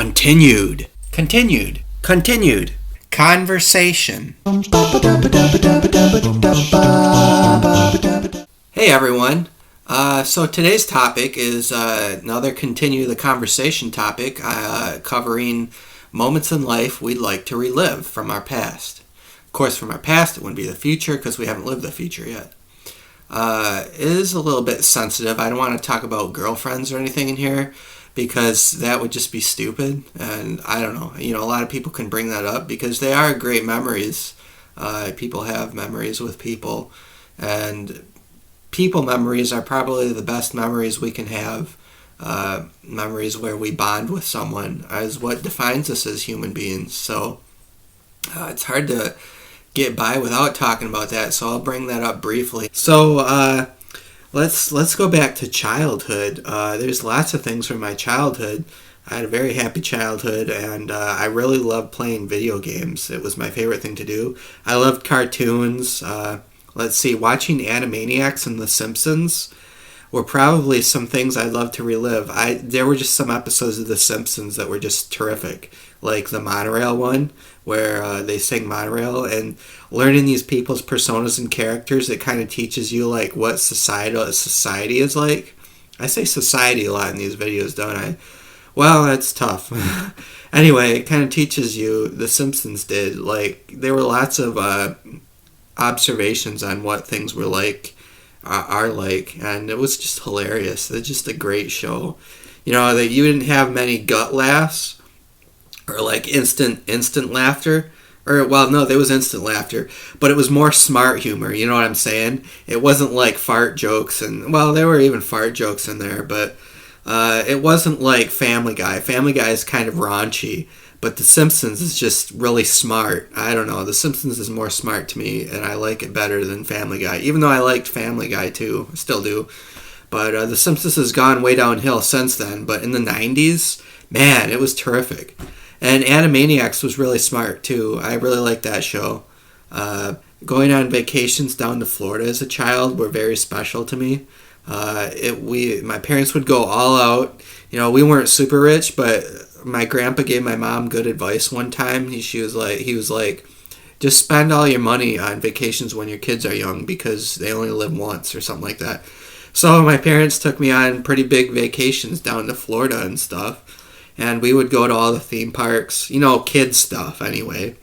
Continued. Conversation. Hey everyone. So today's topic is another continue the conversation topic covering moments in life we'd like to relive from our past. Of course, from our past, it wouldn't be the future because we haven't lived the future yet. It is a little bit sensitive. I don't want to talk about girlfriends or anything in here because that would just be stupid. And I don't know. A lot of people can bring that up because they are great memories. People have memories with people. And people memories are probably the best memories we can have. Memories where we bond with someone is what defines us as human beings. So it's hard to get by without talking about that, so I'll bring that up briefly. So let's go back to childhood. There's lots of things from my childhood. I had a very happy childhood, and I really loved playing video games. It was my favorite thing to do. I loved cartoons. Watching Animaniacs and The Simpsons were probably some things I'd love to relive. There were just some episodes of The Simpsons that were just terrific, like the monorail one, where they sing Monorail, and learning these people's personas and characters, it kind of teaches you like what society is like. I say society a lot in these videos, don't I? Well, that's tough. Anyway, it kind of teaches you, The Simpsons did, like, there were lots of observations on what things were like, are like, and it was just hilarious. It's just a great show. That you didn't have many gut laughs, or like instant laughter, there was instant laughter, but it was more smart humor, you know what I'm saying? It wasn't like fart jokes, and there were even fart jokes in there, but it wasn't like Family Guy. Family Guy is kind of raunchy, but The Simpsons is just really smart. I don't know, The Simpsons is more smart to me, and I like it better than Family Guy, even though I liked Family Guy too, I still do. But The Simpsons has gone way downhill since then, but in the 90s, man, it was terrific. And Animaniacs was really smart, too. I really liked that show. Going on vacations down to Florida as a child were very special to me. My parents would go all out. We weren't super rich, but my grandpa gave my mom good advice one time. He was like, just spend all your money on vacations when your kids are young because they only live once or something like that. So my parents took me on pretty big vacations down to Florida and stuff. And we would go to all the theme parks, kids stuff anyway,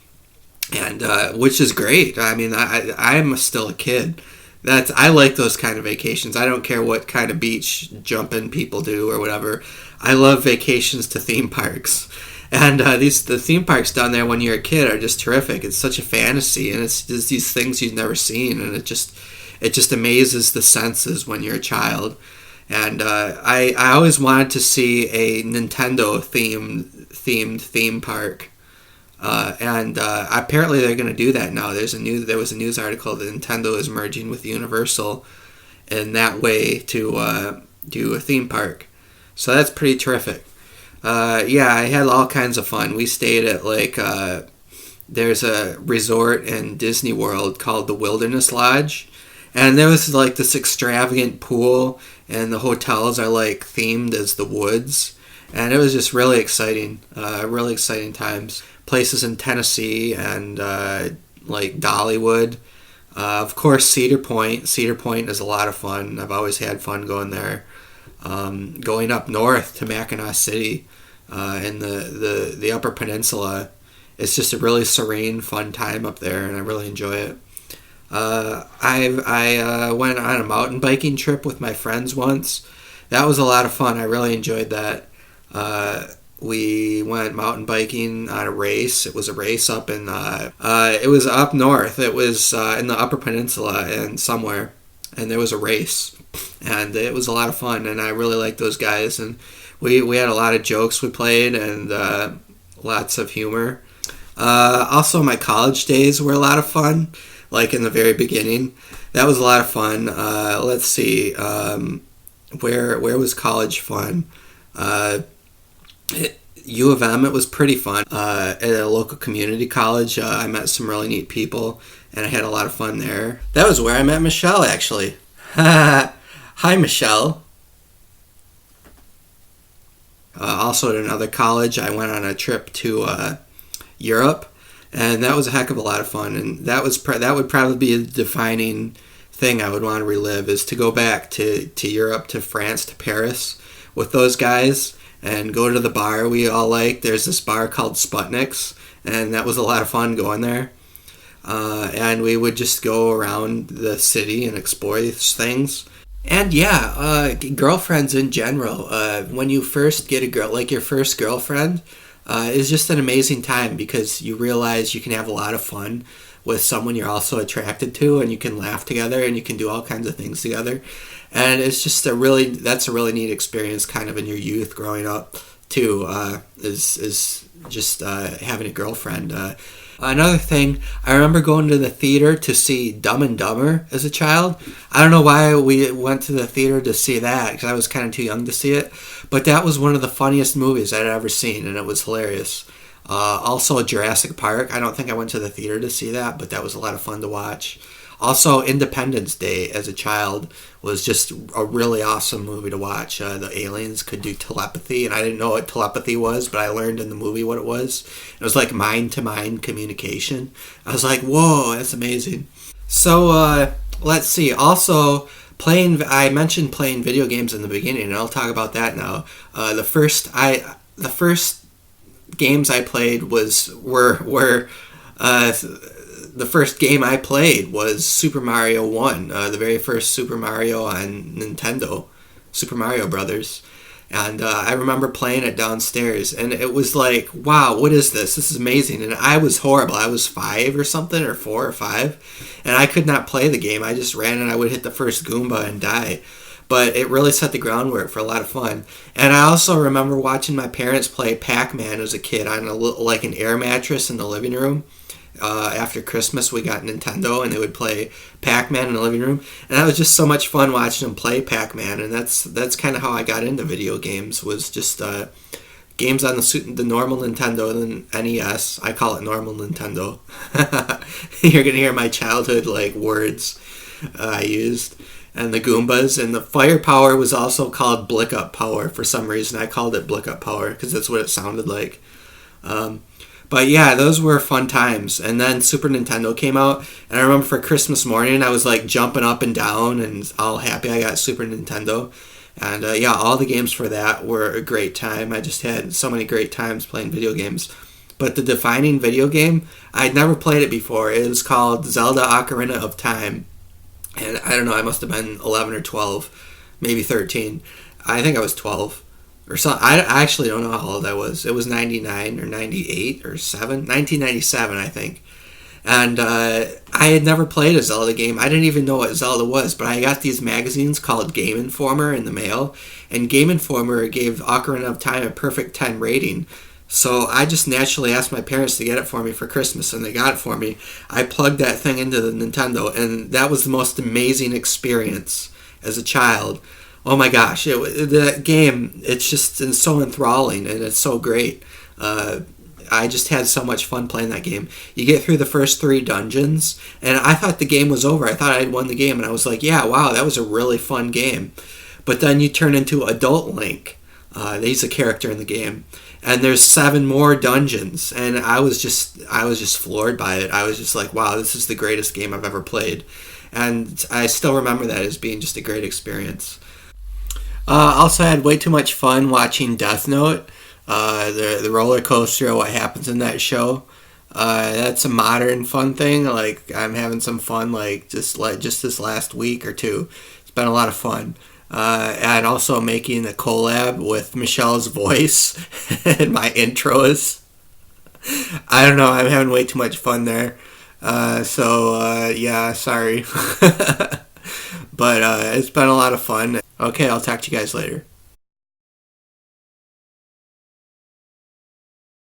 and which is great. I mean, I'm still a kid. I like those kind of vacations. I don't care what kind of beach jumping people do or whatever. I love vacations to theme parks, and the theme parks down there when you're a kid are just terrific. It's such a fantasy, and it's just these things you've never seen, and it just amazes the senses when you're a child. And I always wanted to see a Nintendo themed theme park, and apparently they're going to do that now. There was a news article that Nintendo is merging with Universal in that way to do a theme park. So that's pretty terrific. I had all kinds of fun. We stayed at there's a resort in Disney World called the Wilderness Lodge, and there was like this extravagant pool. And the hotels are like themed as the woods. And it was just really exciting times. Places in Tennessee and like Dollywood. Of course, Cedar Point. Cedar Point is a lot of fun. I've always had fun going there. Going up north to Mackinac City in the Upper Peninsula. It's just a really serene, fun time up there, and I really enjoy it. I went on a mountain biking trip with my friends once. That was a lot of fun. I really enjoyed that. We went mountain biking on a race. It was a race up in it was up north. It was in the Upper Peninsula and somewhere, and there was a race, and it was a lot of fun. And I really liked those guys, and we had a lot of jokes we played and lots of humor. Also, my college days were a lot of fun. Like in the very beginning, that was a lot of fun. Let's see, where was college fun? U of M, it was pretty fun. At a local community college, I met some really neat people, and I had a lot of fun there. That was where I met Michelle, actually. Hi, Michelle. also at another college, I went on a trip to Europe, and that was a heck of a lot of fun. And that would probably be a defining thing I would want to relive, is to go back to Europe, to France, to Paris with those guys and go to the bar we all like. There's this bar called Sputnik's, and that was a lot of fun going there. And we would just go around the city and explore these things. And yeah, girlfriends in general. When you first get a girl, like your first girlfriend, is just an amazing time, because you realize you can have a lot of fun with someone you're also attracted to, and you can laugh together and you can do all kinds of things together. And it's just that's a really neat experience kind of in your youth growing up too, is just having a girlfriend. Another thing, I remember going to the theater to see Dumb and Dumber as a child. I don't know why we went to the theater to see that, because I was kind of too young to see it. But that was one of the funniest movies I'd ever seen, and it was hilarious. Also, Jurassic Park. I don't think I went to the theater to see that, but that was a lot of fun to watch. Also, Independence Day as a child was just a really awesome movie to watch. The aliens could do telepathy, and I didn't know what telepathy was, but I learned in the movie what it was. It was like mind-to-mind communication. I was like, whoa, that's amazing. So, let's see. Also, I mentioned playing video games in the beginning, and I'll talk about that now. The first games I played the first game I played was Super Mario 1, the very first Super Mario on Nintendo, Super Mario Brothers. And I remember playing it downstairs, and it was like, wow, what is this? This is amazing. And I was horrible. I was 5 or something, or 4 or 5, and I could not play the game. I just ran, and I would hit the first Goomba and die. But it really set the groundwork for a lot of fun. And I also remember watching my parents play Pac-Man as a kid on an air mattress in the living room. After Christmas, we got Nintendo, and they would play Pac-Man in the living room, and that was just so much fun watching them play Pac-Man. And that's kind of how I got into video games, was just games on the normal Nintendo, the NES. I call it normal Nintendo. You're gonna hear my childhood words I used. And the Goombas, and the firepower was also called Blick Up Power for some reason. I called it Blick Up Power because that's what it sounded like. But yeah, those were fun times. And then Super Nintendo came out, and I remember for Christmas morning, I was jumping up and down and all happy I got Super Nintendo. And yeah, all the games for that were a great time. I just had so many great times playing video games. But the defining video game, I'd never played it before. It was called Zelda Ocarina of Time. And I don't know, I must have been 11 or 12, maybe 13. I think I was 12. Or so, I actually don't know how old I was. It was 99 or 98 or 1997, I think. And I had never played a Zelda game. I didn't even know what Zelda was, but I got these magazines called Game Informer in the mail, and Game Informer gave Ocarina of Time a perfect 10 rating. So I just naturally asked my parents to get it for me for Christmas, and they got it for me. I plugged that thing into the Nintendo, and that was the most amazing experience as a child. Oh my gosh, the game, it's so enthralling, and it's so great. I just had so much fun playing that game. You get through the first 3 dungeons, and I thought the game was over. I thought I'd won the game, and I was like, yeah, wow, that was a really fun game. But then you turn into Adult Link. He's a character in the game. And there's 7 more dungeons, and I was just floored by it. I was just like, wow, this is the greatest game I've ever played. And I still remember that as being just a great experience. Also had way too much fun watching Death Note, the roller coaster, what happens in that show. That's a modern fun thing. I'm having some fun just this last week or 2. It's been a lot of fun. And also making a collab with Michelle's voice and my intros. I don't know, I'm having way too much fun there. Yeah, sorry. But it's been a lot of fun. Okay, I'll talk to you guys later.